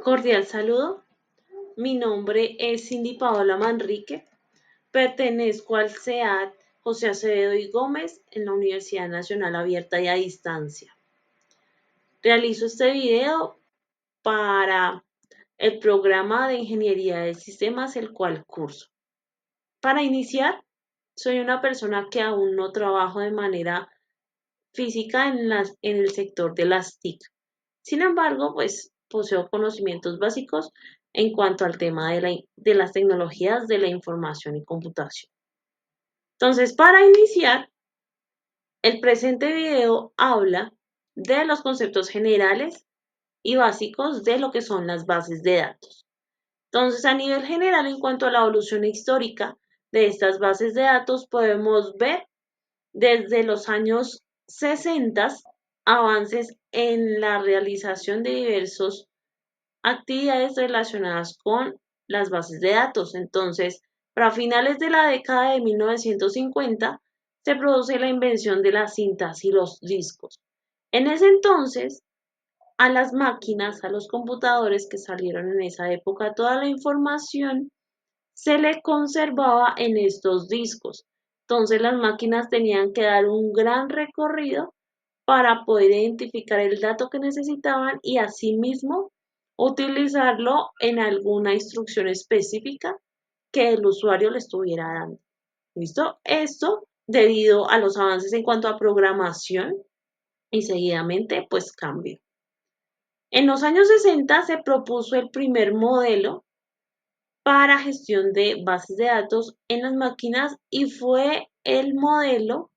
Cordial saludo. Mi nombre es Cindy Paola Manrique. Pertenezco al CEAT José Acevedo y Gómez en la Universidad Nacional Abierta y a Distancia. Realizo este video para el programa de Ingeniería de Sistemas, el cual curso. Para iniciar, soy una persona que aún no trabajo de manera física en el sector de las TIC. Sin embargo, pues poseo conocimientos básicos en cuanto al tema de las tecnologías de la información y computación. Entonces, para iniciar, el presente video habla de los conceptos generales y básicos de lo que son las bases de datos. Entonces, a nivel general, en cuanto a la evolución histórica de estas bases de datos, podemos ver desde los años 60 avances en la realización de diversos actividades relacionadas con las bases de datos. Entonces, para finales de la década de 1950, se produce la invención de las cintas y los discos. En ese entonces, a las máquinas, a los computadores que salieron en esa época, toda la información se le conservaba en estos discos. Entonces, las máquinas tenían que dar un gran recorrido para poder identificar el dato que necesitaban y asimismo utilizarlo en alguna instrucción específica que el usuario le estuviera dando. ¿Listo? Esto debido a los avances en cuanto a programación y seguidamente pues cambio. En los años 60 se propuso el primer modelo para gestión de bases de datos en las máquinas y fue el modelo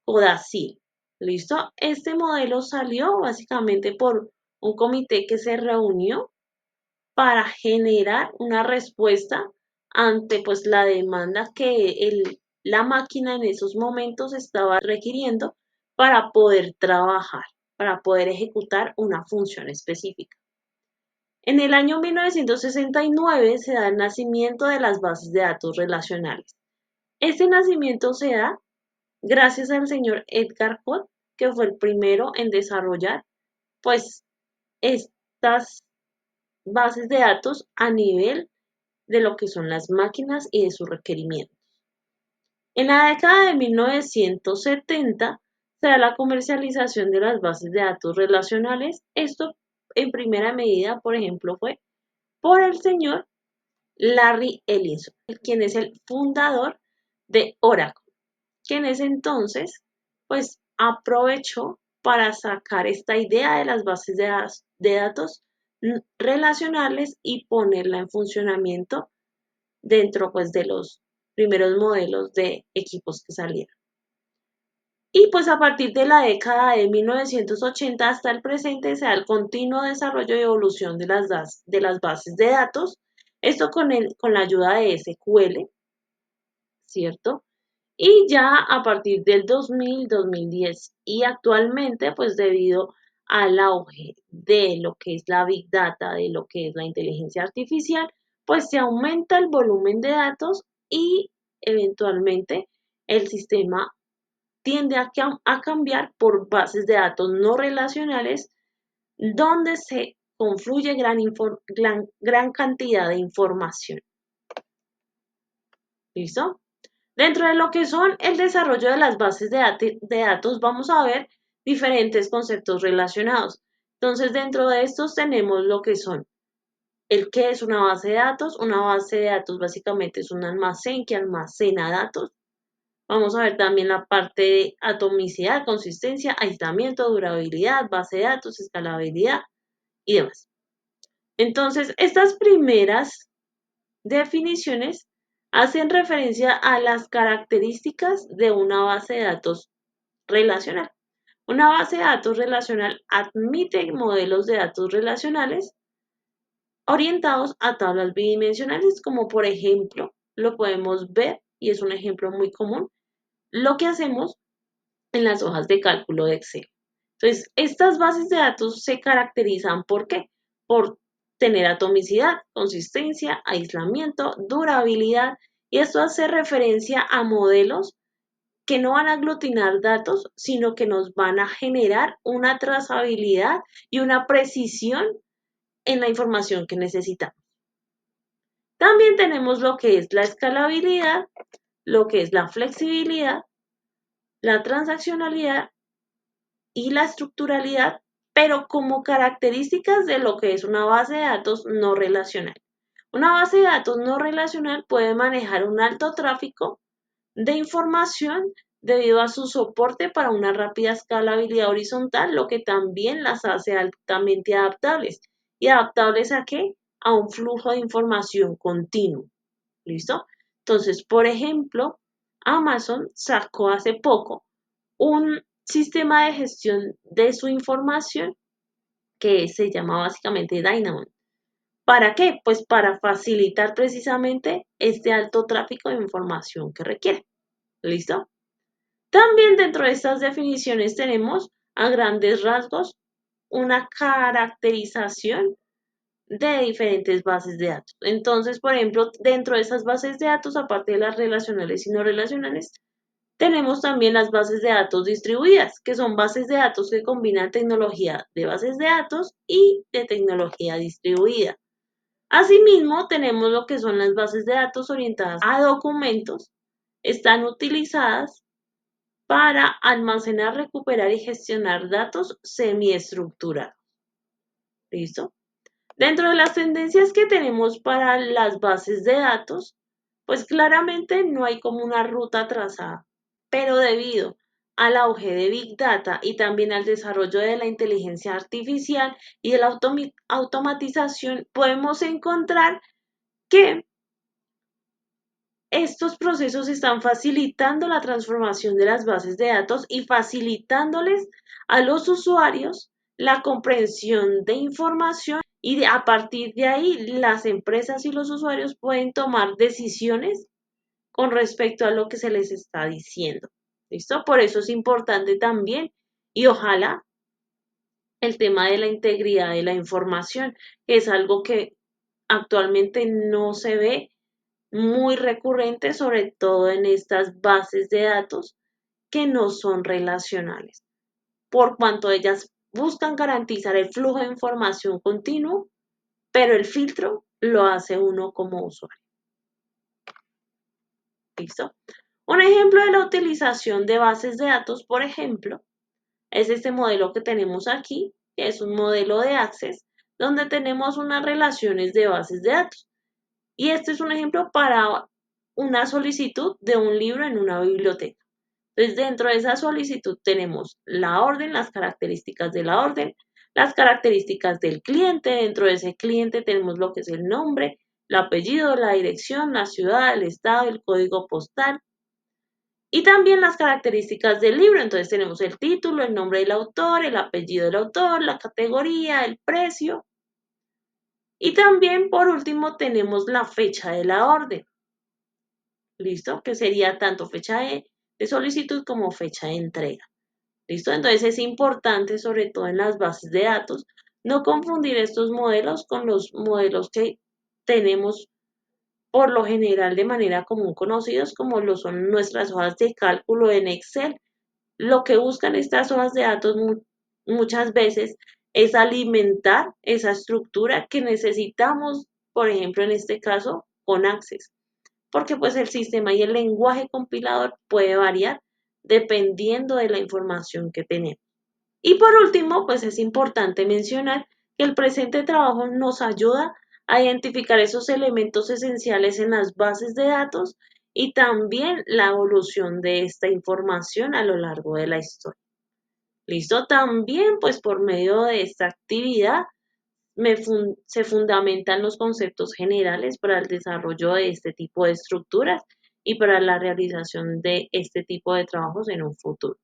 CODASIL. ¿Listo? Este modelo salió básicamente por un comité que se reunió para generar una respuesta ante pues la demanda que la máquina en esos momentos estaba requiriendo para poder trabajar, para poder ejecutar una función específica. En el año 1969 se da el nacimiento de las bases de datos relacionales. Este nacimiento se da gracias al señor Edgar Code, que fue el primero en desarrollar pues estas bases de datos a nivel de lo que son las máquinas y de sus requerimientos. En la década de 1970 se da la comercialización de las bases de datos relacionales. Esto en primera medida, por ejemplo, fue por el señor Larry Ellison, quien es el fundador de Oracle, que en ese entonces pues aprovechó para sacar esta idea de las bases de datos relacionales y ponerla en funcionamiento dentro pues de los primeros modelos de equipos que salieron. Y pues a partir de la década de 1980 hasta el presente se da el continuo desarrollo y evolución de las bases de datos, esto con la ayuda de SQL, ¿cierto? Y ya a partir del 2000, 2010 y actualmente, pues debido al auge de lo que es la Big Data, de lo que es la inteligencia artificial, pues se aumenta el volumen de datos y eventualmente el sistema tiende a cambiar por bases de datos no relacionales donde se confluye gran cantidad de información. ¿Listo? Dentro de lo que son el desarrollo de las bases de datos, vamos a ver diferentes conceptos relacionados. Entonces, dentro de estos tenemos lo que son el qué es una base de datos. Una base de datos básicamente es un almacén que almacena datos. Vamos a ver también la parte de atomicidad, consistencia, aislamiento, durabilidad, base de datos, escalabilidad y demás. Entonces, estas primeras definiciones hacen referencia a las características de una base de datos relacional. Una base de datos relacional admite modelos de datos relacionales orientados a tablas bidimensionales, como por ejemplo lo podemos ver, y es un ejemplo muy común, lo que hacemos en las hojas de cálculo de Excel. Entonces, estas bases de datos se caracterizan ¿por qué? Por tener atomicidad, consistencia, aislamiento, durabilidad, y esto hace referencia a modelos que no van a aglutinar datos, sino que nos van a generar una trazabilidad y una precisión en la información que necesitamos. También tenemos lo que es la escalabilidad, lo que es la flexibilidad, la transaccionalidad y la estructuralidad, pero como características de lo que es una base de datos no relacional. Una base de datos no relacional puede manejar un alto tráfico de información debido a su soporte para una rápida escalabilidad horizontal, lo que también las hace altamente adaptables. ¿Y adaptables a qué? A un flujo de información continuo. ¿Listo? Entonces, por ejemplo, Amazon sacó hace poco un sistema de gestión de su información que se llama básicamente Dynamon. ¿Para qué? Pues para facilitar precisamente este alto tráfico de información que requiere. ¿Listo? También dentro de estas definiciones tenemos a grandes rasgos una caracterización de diferentes bases de datos. Entonces, por ejemplo, dentro de esas bases de datos, aparte de las relacionales y no relacionales, tenemos también las bases de datos distribuidas, que son bases de datos que combinan tecnología de bases de datos y de tecnología distribuida. Asimismo, tenemos lo que son las bases de datos orientadas a documentos. Están utilizadas para almacenar, recuperar y gestionar datos semiestructurados. ¿Listo? Dentro de las tendencias que tenemos para las bases de datos, pues claramente no hay como una ruta trazada, pero debido al auge de Big Data y también al desarrollo de la inteligencia artificial y de la automatización, podemos encontrar que estos procesos están facilitando la transformación de las bases de datos y facilitándoles a los usuarios la comprensión de información y a partir de ahí las empresas y los usuarios pueden tomar decisiones con respecto a lo que se les está diciendo. ¿Listo? Por eso es importante también y ojalá el tema de la integridad de la información, que es algo que actualmente no se ve muy recurrente, sobre todo en estas bases de datos que no son relacionales, por cuanto ellas buscan garantizar el flujo de información continuo, pero el filtro lo hace uno como usuario. ¿Listo? Un ejemplo de la utilización de bases de datos, por ejemplo, es este modelo que tenemos aquí, que es un modelo de Access, donde tenemos unas relaciones de bases de datos. Y este es un ejemplo para una solicitud de un libro en una biblioteca. Entonces, dentro de esa solicitud tenemos la orden, las características de la orden, las características del cliente. Dentro de ese cliente tenemos lo que es el nombre, el apellido, la dirección, la ciudad, el estado, el código postal. Y también las características del libro. Entonces tenemos el título, el nombre del autor, el apellido del autor, la categoría, el precio. Y también, por último, tenemos la fecha de la orden. ¿Listo? Que sería tanto fecha de solicitud como fecha de entrega. ¿Listo? Entonces es importante, sobre todo en las bases de datos, no confundir estos modelos con los modelos que tenemos por lo general de manera común conocidos como lo son nuestras hojas de cálculo en Excel. Lo que buscan estas hojas de datos muchas veces es alimentar esa estructura que necesitamos, por ejemplo, en este caso, con Access, porque pues el sistema y el lenguaje compilador puede variar dependiendo de la información que tenemos. Y por último, pues es importante mencionar que el presente trabajo nos ayuda a identificar esos elementos esenciales en las bases de datos y también la evolución de esta información a lo largo de la historia. ¿Listo? También, pues por medio de esta actividad se fundamentan los conceptos generales para el desarrollo de este tipo de estructuras y para la realización de este tipo de trabajos en un futuro.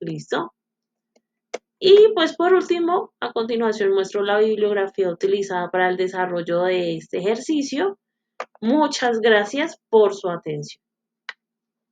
¿Listo? Y pues por último, a continuación muestro la bibliografía utilizada para el desarrollo de este ejercicio. Muchas gracias por su atención.